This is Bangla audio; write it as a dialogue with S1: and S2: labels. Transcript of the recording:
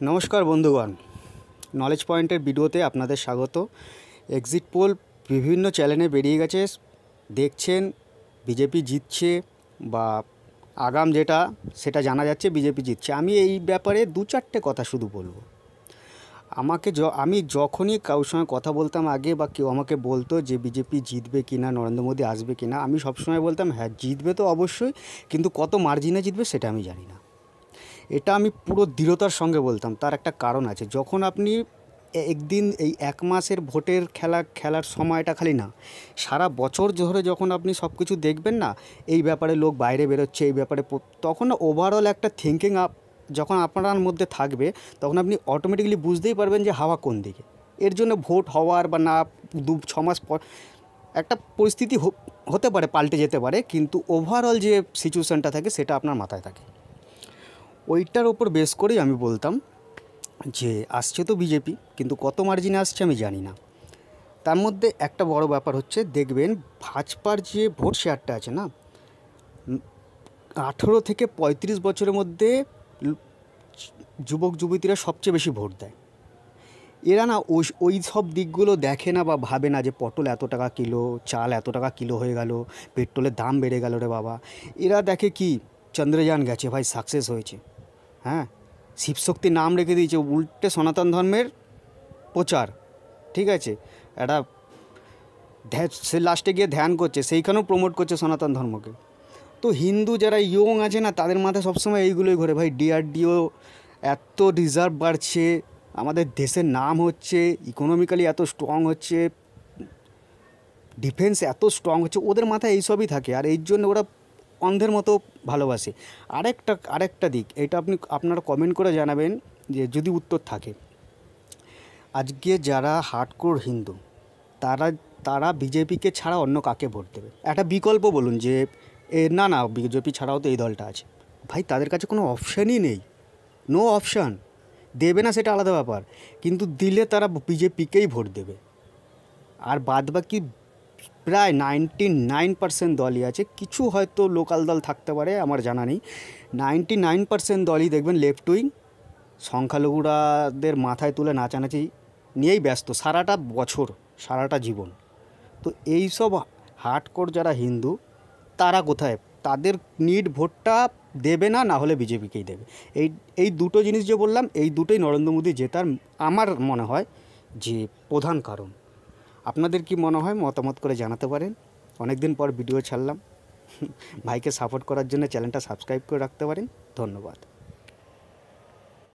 S1: নমস্কার বন্ধুগণ, নলেজ পয়েন্টের ভিডিওতে আপনাদের স্বাগত। এক্সিট পোল বিভিন্ন চ্যানেলে বেরিয়ে গেছে, দেখছেন বিজেপি জিতছে বা আগাম সেটা জানা যাচ্ছে বিজেপি জিতছে। আমি এই ব্যাপারে দু চারটে কথা শুধু বলবো। আমি যখনই কারোর সঙ্গে কথা বলতাম আগে, বা কেউ আমাকে বলতো যে বিজেপি জিতবে কি না, নরেন্দ্র মোদী আসবে কি না, আমি সবসময় বলতাম হ্যাঁ জিতবে তো অবশ্যই, কিন্তু কত মার্জিনে জিতবে সেটা আমি জানি না। এটা আমি পুরো দৃঢ়তার সঙ্গে বলতাম। তার একটা কারণ আছে। যখন আপনি একদিন এই এক মাসের ভোটের খেলার সময়টা খালি না, সারা বছর ধরে যখন আপনি সব কিছু দেখবেন না, এই ব্যাপারে লোক বাইরে বেরোচ্ছে, এই ব্যাপারে তখন ওভারঅল একটা থিঙ্কিং যখন আপনার মধ্যে থাকবে, তখন আপনি অটোমেটিক্যালি বুঝতেই পারবেন যে হাওয়া কোন দিকে। এর জন্য ভোট হওয়ার বা না 2-6 মাস পর একটা পরিস্থিতি হতে পারে, পাল্টে যেতে পারে, কিন্তু ওভারঅল যে সিচুয়েশানটা থাকে সেটা আপনার মাথায় থাকে। ওইটার ওপর বেস করেই আমি বলতাম যে আসছে তো বিজেপি, কিন্তু কত মার্জিনে আসছে আমি জানি না। তার মধ্যে একটা বড় ব্যাপার হচ্ছে, দেখবেন ভাজপার যে ভোট শেয়ারটা আছে না, 18 থেকে 35 বছরের মধ্যে যুবক যুবতীরা সবচেয়ে বেশি ভোট দেয়। এরা না ওই সব দিকগুলো দেখে না বা ভাবে না যে পটল এত টাকা কিলো, চাল এত টাকা কিলো হয়ে গেল, পেট্রোলের দাম বেড়ে গেল রে বাবা। এরা দেখে কি, চন্দ্রযান গেছে ভাই, সাকসেস হয়েছে, হ্যাঁ, শিবশক্তির নাম রেখে দিয়েছে, উল্টে সনাতন ধর্মের প্রচার, ঠিক আছে, একটা সে লাস্টে গিয়ে ধ্যান করছে, সেইখানেও প্রমোট করছে সনাতন ধর্মকে। তো হিন্দু যারা ইয়ং আছে না, তাদের মাথায় সবসময় এইগুলোই ঘোরে, ভাই ডিআরডিও এত রিজার্ভ বাড়ছে, আমাদের দেশের নাম হচ্ছে, ইকোনমিক্যালি এত স্ট্রং হচ্ছে, ডিফেন্স এত স্ট্রং হচ্ছে, ওদের মাথায় এইসবই থাকে। আর এই জন্য ওরা অন্ধের মতো ভালোবাসে। আরেকটা দিক, এটা আপনারা কমেন্ট করে জানাবেন যে যদি উত্তর থাকে। আজকে যারা হার্ডকোর হিন্দু, তারা বিজেপিকে ছাড়া অন্য কাকে ভোট দেবে? একটা বিকল্প বলুন যে না বিজেপি ছাড়াও তো এই দলটা আছে। ভাই, তাদের কাছে কোনো অপশানই নেই, নো অপশান। দেবে না সেটা আলাদা ব্যাপার, কিন্তু দিলে তারা বিজেপিকেই ভোট দেবে। আর বাদবাকি প্রায় 99% দলই আছে, কিছু হয়তো লোকাল দল থাকতে পারে, আমার জানা নেই। 99% দলই দেখবেন লেফট উইং, সংখ্যালঘুরাদের মাথায় তুলে নাচানাচি নিয়েই ব্যস্ত সারাটা বছর, সারাটা জীবন। তো এই সব হার্ডকোর যারা হিন্দু, তারা কোথায়? তাদের নিড ভোটটা দেবে না, না হলে বিজেপিকেই দেবে। এই দুটো জিনিস যে বললাম, এই দুটোই নরেন্দ্র মোদী জেতার আমার মনে হয় যে প্রধান কারণ। আপনাদের কি মনে হয় মতামত করে জানাতে পারেন। অনেক দিন পর ভিডিও ছাড়লাম, ভাইকে সাপোর্ট করার জন্য চ্যানেলটা সাবস্ক্রাইব করে রাখতে পারেন। ধন্যবাদ।